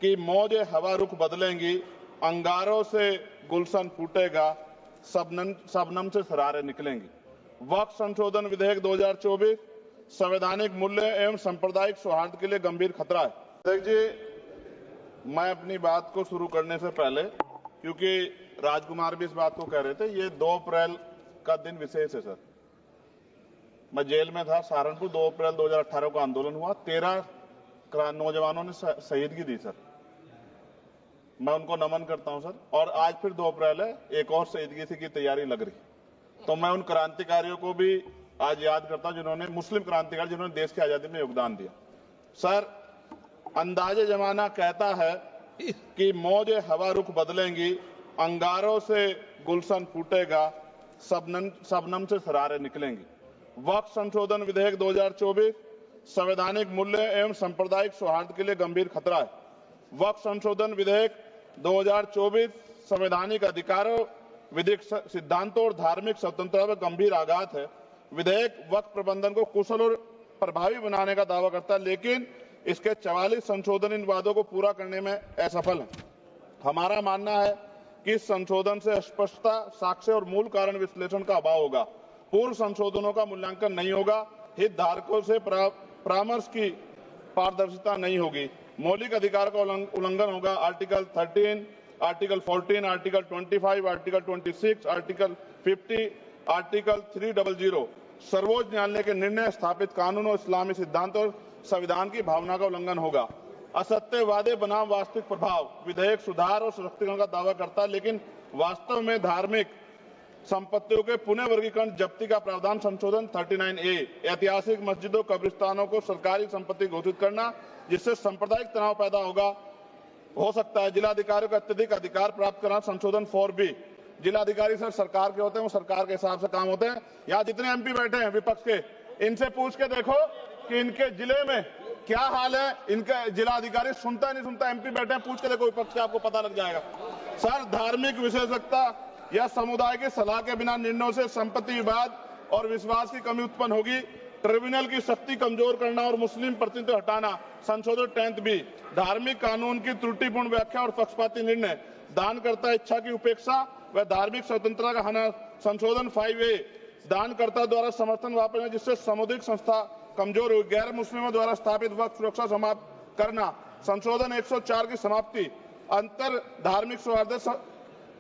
कि मौजे हवा रुख बदलेंगी, अंगारों से गुलशन फूटेगा, शबनम से शरारें निकलेंगी। वक्फ संशोधन विधेयक 2024 संवैधानिक मूल्य एवं सांप्रदायिक सौहार्द के लिए गंभीर खतरा है। अध्यक्ष जी, मैं अपनी बात को शुरू करने से पहले, क्योंकि राजकुमार भी इस बात को कह रहे थे, ये 2 अप्रैल का दिन विशेष है सर। मैं जेल में था सहारनपुर, 2 अप्रैल 2018 को आंदोलन हुआ, 13 नौजवानों ने शहीदगी दी सर। मैं उनको नमन करता हूं सर। और आज फिर 2 अप्रैल है, एक और शहीदगी की तैयारी लग रही। तो मैं उन क्रांतिकारियों को भी आज याद करता हूं जिन्होंने, मुस्लिम क्रांतिकारी जिन्होंने देश की आजादी में योगदान दिया। सर, अंदाजे जमाना कहता है कि मौजे हवा रुख बदलेंगी, अंगारों से गुलशन फूटेगा, शबनम से शरारें निकलेंगी। वक्फ संशोधन विधेयक 2024 संवैधानिक मूल्य एवं सांप्रदायिक सौहार्द के लिए गंभीर खतरा है। वक्फ संशोधन विधेयक 2024 संवैधानिक अधिकारों, विधिक सिद्धांतों और धार्मिक स्वतंत्रता पर गंभीर आघात है। विधेयक वक्फ प्रबंधन को कुशल और प्रभावी बनाने का दावा करता है, लेकिन इसके 44 संशोधन इन वादों को पूरा करने में असफल है। हमारा मानना है कि इस संशोधन से स्पष्टता, साक्ष्य और मूल कारण विश्लेषण का अभाव होगा। पूर्व संशोधनों का मूल्यांकन नहीं होगा, हितधारकों से परामर्श की पारदर्शिता नहीं होगी, मौलिक अधिकार का उल्लंघन होगा। Article 13, article 14, article 25, article 26, article 50, article 300 सर्वोच्च न्यायालय के निर्णय, स्थापित कानून और इस्लामी सिद्धांत और संविधान की भावना का उल्लंघन होगा। असत्य वादे बनाम वास्तविक प्रभाव, विधेयक सुधार और सशक्तिकरण का दावा करता है, लेकिन वास्तव में धार्मिक संपत्तियों के पुनः वर्गीकरण जब्ती का प्रावधान संशोधन 39A, ऐतिहासिक मस्जिदों, कब्रिस्तानों को सरकारी संपत्ति घोषित करना, जिससे सांप्रदायिक तनाव पैदा हो सकता है। जिलाधिकारियों को अत्यधिक अधिकार प्राप्त करना संशोधन 4B, जिलाधिकारी सर सरकार के होते हैं, वो सरकार के हिसाब से काम होते हैं। यहाँ जितने MP बैठे हैं विपक्ष के, इनसे पूछ के देखो कि इनके जिले में क्या हाल है। इनका जिलाधिकारी सुनता नहीं सुनता, MP बैठे हैं, पूछ के देखो विपक्ष के, आपको पता लग जाएगा। सर, धार्मिक विशेषज्ञता या समुदाय की सलाह के बिना निर्णयों से संपत्ति विवाद और विश्वास की कमी उत्पन्न होगी। ट्रिब्यूनल की शक्ति कमजोर करना और मुस्लिम प्रतिनिधित्व हटाना संशोधन 10B, धार्मिक कानून की त्रुटिपूर्ण व्याख्या और पक्षपाती निर्णय, दानकर्ता इच्छा की उपेक्षा व धार्मिक स्वतंत्रता का हनन संशोधन 5A, दानकर्ता द्वारा समर्थन वापस जिससे सामुदायिक संस्था कमजोर हुई, गैर मुस्लिमों द्वारा स्थापित वक्फ सुरक्षा समाप्त करना संशोधन 104 की समाप्ति, अंतर धार्मिक सौहार्द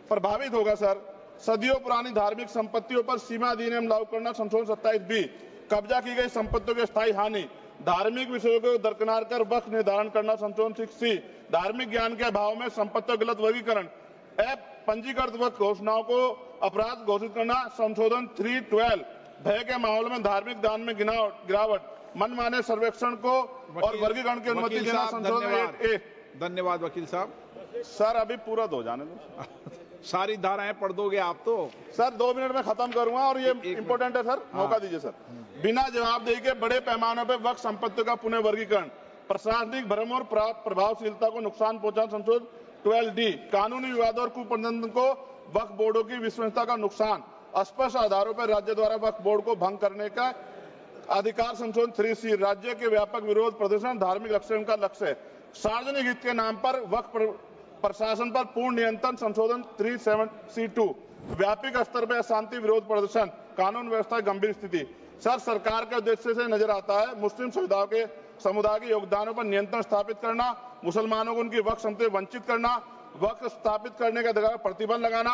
प्रभावित होगा। सर, सदियों पुरानी धार्मिक संपत्तियों पर सीमा अधिनियम लागू करना संशोधन 27B, कब्जा की गई संपत्तियों की स्थायी हानि, धार्मिक विषयों को दरकिनार कर वक्फ निर्धारण करना संशोधन 6C, धार्मिक ज्ञान के अभाव में संपत्तियों गलत वर्गीकरण, पंजीकृत वक्फ घोषणाओं को अपराध घोषित करना संशोधन 312, भय के माहौल में धार्मिक दान में गिरावट, मनमाने सर्वेक्षण को और वर्गीकरण की अनुमति देना संशोधन 8A। धन्यवाद वकील साहब। सर, अभी पूरा दो जाने दो। सारी धाराएं पढ़ दोगे आप तो? सर, 2 मिनट में खत्म करूंगा और ये इंपॉर्टेंट है सर, मौका दीजिए सर। बिना जवाबदेही के बड़े पैमाने पर वक्फ संपत्तियों का पुनः वर्गीकरण, प्रशासनिक भ्रम और प्रभावशीलता को नुकसान पहुंचाना संशोधन 12D, कानूनी विवादों और कुप्रबंधन को वक्फ बोर्डों की विश्वसनीयता का नुकसान, अस्पष्ट आधारों पर राज्य द्वारा वक्फ बोर्ड को भंग करने का अधिकार संशोधन 3C, राज्य के व्यापक विरोध प्रदर्शन, धार्मिक लक्ष्य का लक्ष्य, सार्वजनिक हित के नाम पर वक्फ प्रशासन पर पूर्ण नियंत्रण संशोधन 37C2, व्यापक स्तर पर अशांति विरोध प्रदर्शन, कानून व्यवस्था गंभीर स्थिति। सर, सरकार के उद्देश्य से नजर आता है मुस्लिम समुदाय के योगदानों पर नियंत्रण स्थापित करना, मुसलमानों को उनकी वक्फ संपत्ति वंचित करना, वक्फ स्थापित करने के अधिकार पर प्रतिबंध लगाना,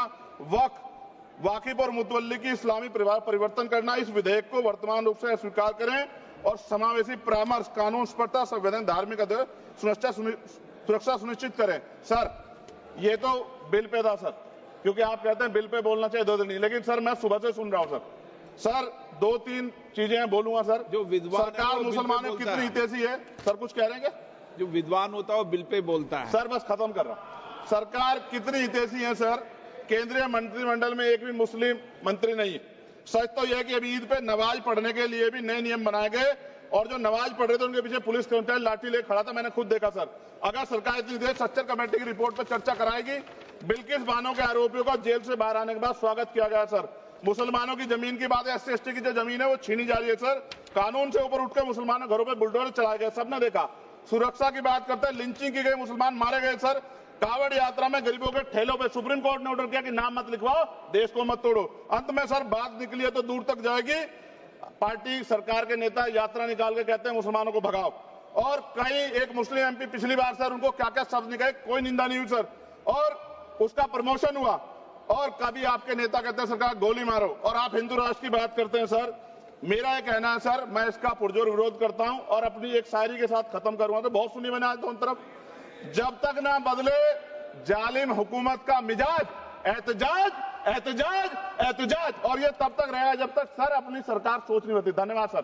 वाकिफ और मुतवल्ली की इस्लामी परिवर्तन करना। इस विधेयक को वर्तमान रूप से स्वीकार करें और समावेशी परामर्श, कानून स्पष्टता, संवैधानिक धार्मिक सुरक्षा सुनिश्चित करें। सर, ये तो बिल पे था सर, क्योंकि आप कहते हैं बिल पे बोलना चाहिए, 2 दिन नहीं, लेकिन सर मैं सुबह से सुन रहा हूं सर 2-3 चीजें बोलूंगा सर। जो विद्वान सरकार मुसलमानों की कितनी हितैषी है सर, कुछ कह रहे हैं क्या? जो विद्वान होता है वो बिल पे बोलता है। सर, बस खत्म कर रहा हूं। सरकार कितनी हितैषी है सर? केंद्रीय मंत्रिमंडल में एक भी मुस्लिम मंत्री नहीं है। सच तो यह है कि अभी ईद पे नमाज पढ़ने के लिए भी नए नियम बनाए गए और जो नमाज पढ़ रहे थे उनके पीछे पुलिस कर्मचारी लाठी लेकर खड़ा था, मैंने खुद देखा सर। अगर सरकार इतनी देर सच्चर कमेटी की रिपोर्ट पर चर्चा कराएगी, बिल्किस बानो के आरोपियों का जेल से बाहर आने के बाद स्वागत किया गया सर। मुसलमानों की जमीन की बात है, SC/ST की जो जमीन है वो छीनी जा रही है सर। कानून से ऊपर उठकर मुसलमानों घरों पर बुलडोजर चलाए गए, सबने देखा। सुरक्षा की बात करते हैं, लिंचिंग की गई, मुसलमान मारे गए सर। कावड़ यात्रा में गरीबों के ठेलों पे सुप्रीम कोर्ट ने ऑर्डर किया कि नाम मत लिखवाओ, देश को मत तोड़ो। अंत में सर बात निकली है तो दूर तक जाएगी। पार्टी सरकार के नेता यात्रा निकाल के कहते हैं मुसलमानों को भगाओ, और कई एक मुस्लिम एमपी पिछली बार सर उनको क्या क्या शब्द निकले, कोई निंदा नहीं हुई सर, और उसका प्रमोशन हुआ। और कभी आपके नेता कहते हैं सरकार गोली मारो, और आप हिंदू राष्ट्र की बात करते हैं सर। मेरा यह कहना है सर, मैं इसका पुरजोर विरोध करता हूं और अपनी एक शायरी के साथ खत्म करूंगा। तो बहुत सुनी मैंने आज दोनों तरफ, जब तक ना बदले जालिम हुकूमत का मिजाज, एहतजाज एहतजाज एहतजाज, और ये तब तक रहेगा जब तक सर अपनी सरकार सोच नहीं होती। धन्यवाद सर।